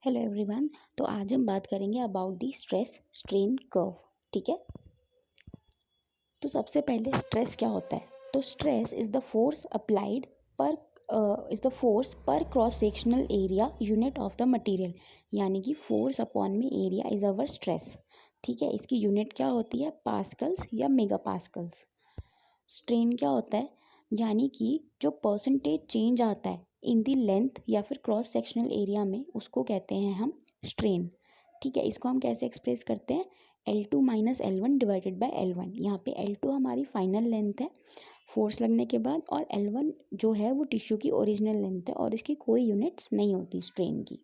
Hello everyone. तो आज हम बात करेंगे about the stress strain curve. ठीक है। तो सबसे पहले स्ट्रेस क्या होता है? तो stress is the force applied पर पर cross sectional area unit of the material, यानी कि फोर्स अपॉन में एरिया इज अवर स्ट्रेस। ठीक है। इसकी यूनिट क्या होती है? पास्कल्स या मेगा पास्कल्स। स्ट्रेन क्या होता है? यानी कि जो परसेंटेज चेंज आता है इन दी लेंथ या फिर क्रॉस सेक्शनल एरिया में, उसको कहते हैं हम स्ट्रेन। ठीक है। इसको हम कैसे एक्सप्रेस करते हैं? L2 minus L1 divided by L1। यहाँ पे L2 हमारी फाइनल लेंथ है फोर्स लगने के बाद, और L1 जो है वो टिश्यू की ओरिजिनल लेंथ है, और इसकी कोई यूनिट्स नहीं होती स्ट्रेन की।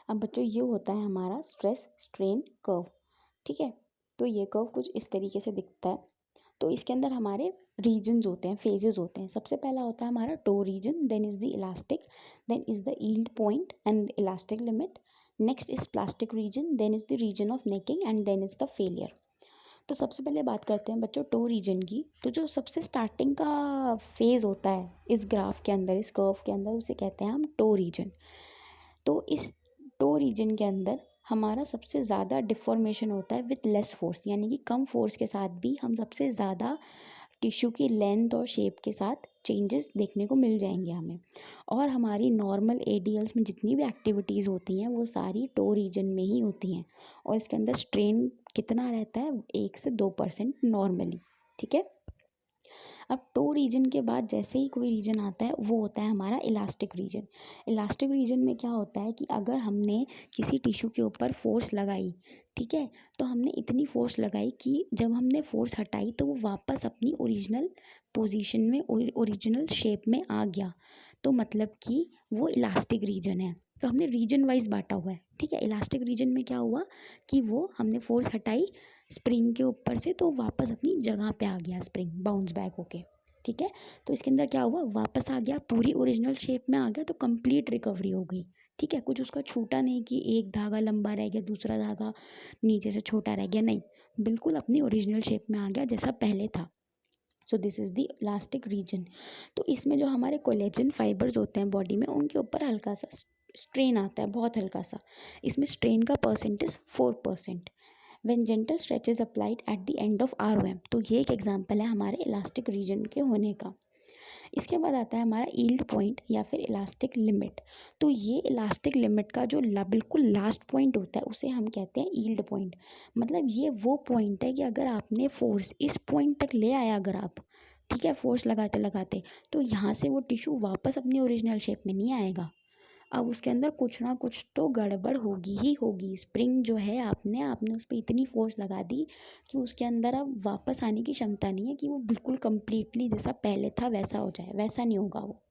अब बच्चों, ये होता है हमारा स्ट्रेस स्ट्रेन कर्व। ठीक है। तो ये कर्व कुछ इस तरीके से दिखता है। तो इसके अंदर हमारे रीजन्स होते हैं, फेजेस होते हैं। सबसे पहला होता है हमारा toe region, then is the elastic, then is the yield point and elastic limit. Next is plastic region, then is the region of necking, and then is the failure. तो सबसे पहले बात करते हैं बच्चों टो रीजन की। तो जो सबसे स्टार्टिंग का फेज होता है इस ग्राफ के अंदर, इस कर्व के अंदर, उसे कहते हैं हम टो रीजन। तो इस टो रीजन के अंदर हमारा सबसे ज़्यादा डिफॉर्मेशन होता है विथ लेस फोर्स, यानी कि कम फोर्स के साथ भी हम सबसे ज़्यादा टिश्यू की लेंथ और शेप के साथ चेंजेस देखने को मिल जाएंगे हमें। और हमारी नॉर्मल एडीएल्स में जितनी भी एक्टिविटीज़ होती हैं वो सारी टो रीजन में ही होती हैं, और इसके अंदर स्ट्रेन कितना रहता है? 1 से 2% नॉर्मली। ठीक है। अब टो रीजन के बाद जैसे ही कोई रीजन आता है वो होता है हमारा इलास्टिक रीजन। इलास्टिक रीजन में क्या होता है कि अगर हमने किसी टिश्यू के ऊपर फोर्स लगाई, ठीक है, तो हमने इतनी फोर्स लगाई कि जब हमने फोर्स हटाई तो वो वापस अपनी ओरिजिनल पोजीशन में, ओरिजिनल शेप में आ गया। तो मतलब कि वो इलास्टिक रीजन है। तो हमने रीजन वाइज बांटा हुआ है। ठीक है। इलास्टिक रीजन में क्या हुआ कि वो हमने फोर्स हटाई स्प्रिंग के ऊपर से, तो वापस अपनी जगह पे आ गया, स्प्रिंग बाउंस बैक होके। ठीक है। तो इसके अंदर क्या हुआ? वापस आ गया, पूरी ओरिजिनल शेप में आ गया, तो कंप्लीट रिकवरी हो गई। ठीक है। कुछ उसका छूटा नहीं कि एक धागा लंबा रह गया, दूसरा धागा नीचे से छोटा रह गया, नहीं, बिल्कुल अपनी ओरिजिनल शेप में आ गया जैसा पहले था। So this is the elastic region. तो इसमें जो हमारे कोलेजन फाइबर्स होते हैं बॉडी में, उनके ऊपर हल्का सा स्ट्रेन आता है, बहुत हल्का सा। इसमें स्ट्रेन का percentage 4%। When gentle stretch is applied at the end of ROM। तो ये एक एग्जांपल है हमारे इलास्टिक रीजन के होने का। इसके बाद आता है हमारा यील्ड पॉइंट या फिर इलास्टिक लिमिट। तो ये इलास्टिक लिमिट का जो बिल्कुल लास्ट पॉइंट होता है उसे हम कहते हैं यील्ड पॉइंट। मतलब ये वो पॉइंट है कि अगर आपने फोर्स इस पॉइंट तक ले आया, अगर आप, ठीक है, फोर्स लगाते लगाते, तो यहाँ से वो टिश्यू वापस अपनी ओरिजिनल शेप में नहीं आएगा। अब उसके अंदर कुछ ना कुछ तो गड़बड़ होगी ही होगी। स्प्रिंग जो है, आपने आपने उस पर इतनी फोर्स लगा दी कि उसके अंदर अब वापस आने की क्षमता नहीं है कि वो बिल्कुल कंप्लीटली जैसा पहले था वैसा हो जाए, वैसा नहीं होगा वो।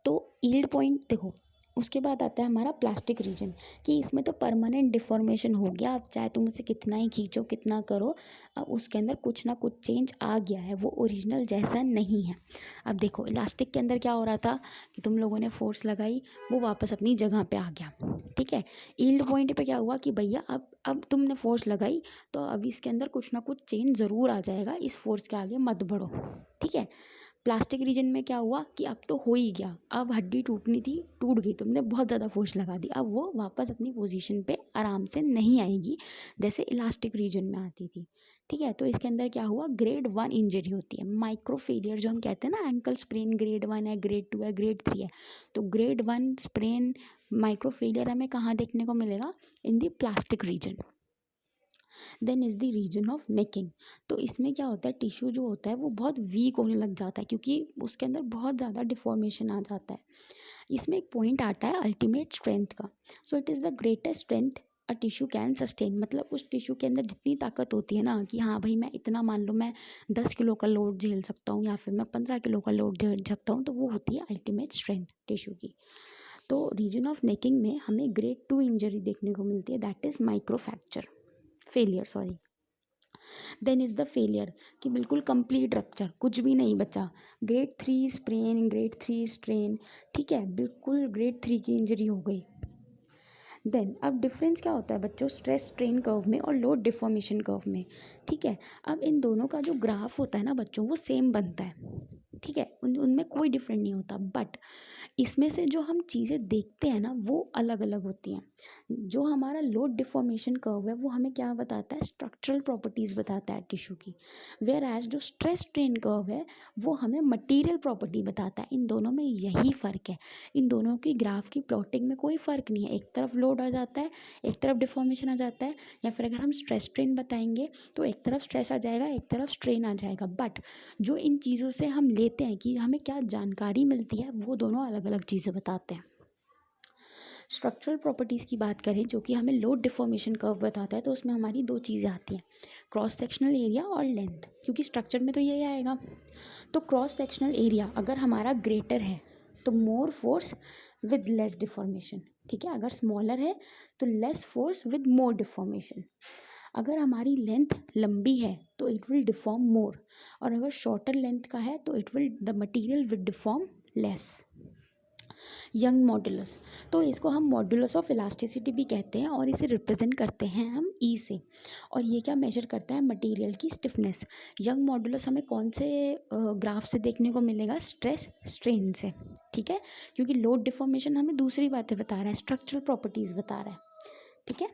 तो यील्ड पॉइंट देखो। उसके बाद आता है हमारा प्लास्टिक रीजन, कि इसमें तो परमानेंट डिफॉर्मेशन हो गया। अब चाहे तुम उसे कितना ही खींचो, कितना करो, अब उसके अंदर कुछ ना कुछ चेंज आ गया है, वो ओरिजिनल जैसा नहीं है। अब देखो, इलास्टिक के अंदर क्या हो रहा था कि तुम लोगों ने फोर्स लगाई, वो वापस अपनी जगह पे आ गया। ठीक है। यील्ड पॉइंट पे क्या हुआ कि भैया अब तुमने फोर्स लगाई, तो अब इसके अंदर कुछ ना कुछ चेंज ज़रूर आ जाएगा, इस फोर्स के आगे मत बढ़ो। ठीक है। प्लास्टिक रीजन में क्या हुआ कि अब तो हो ही गया, अब हड्डी टूटनी थी, टूट गई, तुमने बहुत ज़्यादा फोर्स लगा दी, अब वो वापस अपनी पोजीशन पे आराम से नहीं आएगी जैसे इलास्टिक रीजन में आती थी। ठीक है। तो इसके अंदर क्या हुआ? ग्रेड 1 इंजरी होती है, माइक्रो फेलियर जो हम कहते हैं ना, एंकल स्प्रेन ग्रेड 1 है, ग्रेड 2 है, ग्रेड 3 है। तो ग्रेड 1 स्प्रेन माइक्रो फेलियर हमें कहाँ देखने को मिलेगा? In the plastic region. Then is the region of necking. तो इसमें क्या होता है, टिश्यू जो होता है वो बहुत वीक होने लग जाता है, क्योंकि उसके अंदर बहुत ज़्यादा डिफॉर्मेशन आ जाता है। इसमें एक पॉइंट आता है अल्टीमेट स्ट्रेंथ का। So it is the greatest strength a tissue can sustain. मतलब उस टिश्यू के अंदर जितनी ताकत होती है ना, कि हाँ भाई मैं इतना, मान लो मैं 10 किलो का लोड झेल सकता हूँ, या फिर मैं 15 किलो का लोड झेल सकता हूँ, तो वो होती है अल्टीमेट स्ट्रेंथ टिश्यू की। तो रीजन ऑफ नेकिंग में हमें ग्रेड 2 इंजरी देखने को मिलती है, that is micro fracture, failure sorry. Then is the failure, कि बिल्कुल कंप्लीट रप्चर, कुछ भी नहीं बचा। ग्रेड 3 स्प्रेन, ग्रेड 3 स्ट्रेन, ठीक है, बिल्कुल ग्रेड 3 की इंजरी हो गई। देन अब डिफरेंस क्या होता है बच्चों स्ट्रेस स्ट्रेन कर्व में और लोड डिफॉर्मेशन कर्व में? ठीक है। अब इन दोनों का जो ग्राफ होता है ना बच्चों, वो सेम बनता है। ठीक है। उनमें कोई डिफरेंट नहीं होता, बट इसमें से जो हम चीज़ें देखते हैं ना वो अलग अलग होती हैं। जो हमारा लोड डिफॉर्मेशन कर्व है वो हमें क्या बताता है, स्ट्रक्चरल प्रॉपर्टीज़ बताता है टिश्यू की, वेयर एज जो स्ट्रेस स्ट्रेन कर्व है वो हमें मटेरियल प्रॉपर्टी बताता है। इन दोनों में यही फ़र्क है, इन दोनों की ग्राफ की प्लॉटिंग में कोई फ़र्क नहीं है। एक तरफ लोड आ जाता है, एक तरफ डिफॉर्मेशन आ जाता है, या फिर अगर हम स्ट्रेस स्ट्रेन बताएंगे तो एक तरफ स्ट्रेस आ जाएगा, एक तरफ स्ट्रेन आ जाएगा। बट जो इन चीज़ों से हम लेते हैं कि हमें क्या जानकारी मिलती है वो दोनों अलग अलग चीज़ें बताते हैं। स्ट्रक्चरल प्रॉपर्टीज़ की बात करें जो कि हमें लोड डिफॉर्मेशन कर्व बताता है, तो उसमें हमारी दो चीज़ें आती हैं, क्रॉस सेक्शनल एरिया और लेंथ, क्योंकि स्ट्रक्चर में तो यही आएगा। तो क्रॉस सेक्शनल एरिया अगर हमारा ग्रेटर है तो more force with less deformation, ठीक है। अगर स्मॉलर है तो less force with more deformation. अगर हमारी लेंथ लंबी है तो इट विल डिफॉर्म मोर, और अगर शॉर्टर लेंथ का है तो it will the material will deform less. Young modulus, तो इसको हम मॉडुलस ऑफ इलास्टिसिटी भी कहते हैं, और इसे रिप्रेजेंट करते हैं हम ई से। और ये क्या मेजर करता है, मटेरियल की स्टिफनेस। यंग मॉडुलस हमें कौन से ग्राफ से देखने को मिलेगा, स्ट्रेस स्ट्रेन से, ठीक है। क्योंकि लोड डिफॉर्मेशन हमें दूसरी बातें बता रहा है, स्ट्रक्चरल प्रॉपर्टीज़ बता रहा है, ठीक है।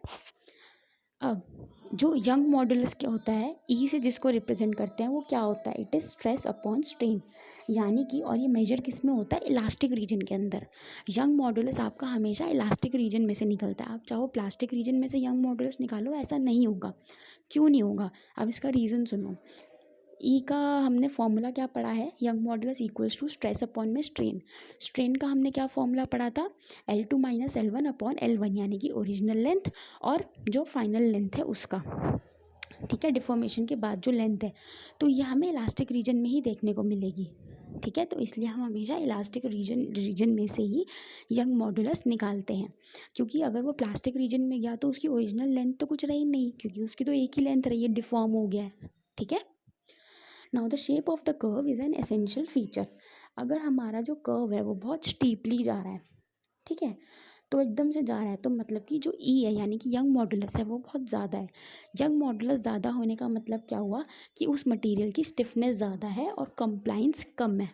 अब जो यंग मॉडुलस क्या होता है, ई से जिसको रिप्रेजेंट करते हैं वो क्या होता है, it is stress upon strain, यानी कि, और ये मेजर किस में होता है, इलास्टिक रीजन के अंदर। यंग मॉडुलस आपका हमेशा इलास्टिक रीजन में से निकलता है। आप चाहो प्लास्टिक रीजन में से यंग मॉडुलस निकालो, ऐसा नहीं होगा। क्यों नहीं होगा, अब इसका रीज़न सुनो। ई का हमने फॉर्मूला क्या पढ़ा है, young modulus equals to stress upon में स्ट्रेन। स्ट्रेन का हमने क्या फॉर्मूला पढ़ा था, L2 minus L1 upon L1, यानी कि ओरिजिनल लेंथ और जो फाइनल लेंथ है उसका, ठीक है, डिफॉर्मेशन के बाद जो लेंथ है। तो ये हमें इलास्टिक रीजन में ही देखने को मिलेगी, ठीक है। तो इसलिए हम हमेशा इलास्टिक रीजन में से ही यंग मॉडुलस निकालते हैं, क्योंकि अगर वो प्लास्टिक रीजन में गया तो उसकी ओरिजिनल लेंथ तो कुछ रही नहीं, क्योंकि उसकी तो एक ही लेंथ रही है, डिफॉर्म हो गया है, ठीक है। Now the shape of the curve is an essential feature. अगर हमारा जो कर्व है वो बहुत स्टीपली जा रहा है, ठीक है, तो एकदम से जा रहा है, तो मतलब कि जो ई है यानी कि यंग मॉडुलस है वो बहुत ज़्यादा है। यंग मॉडुलस ज़्यादा होने का मतलब क्या हुआ कि उस मटेरियल की स्टिफनेस ज़्यादा है और कंप्लाइंस कम है,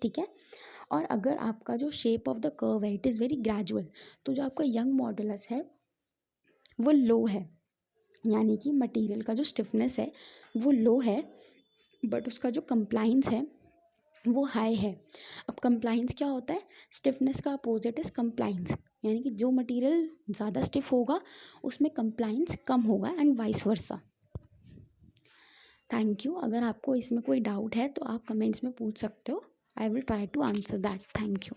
ठीक है। और अगर आपका जो शेप ऑफ द कर्व है इट इज़ वेरी ग्रेजुअल, तो जो आपका यंग मॉडुलस है वो लो है, यानी कि मटेरियल का जो स्टिफनेस है वो लो है, बट उसका जो कंप्लाइंस है वो हाई है। अब कंप्लाइंस क्या होता है, स्टिफनेस का अपोजिट इज कंप्लाइंस, यानी कि जो मटेरियल ज़्यादा स्टिफ होगा उसमें कंप्लाइंस कम होगा, and vice versa. Thank you. अगर आपको इसमें कोई डाउट है तो आप कमेंट्स में पूछ सकते हो, I will try to answer that. Thank you.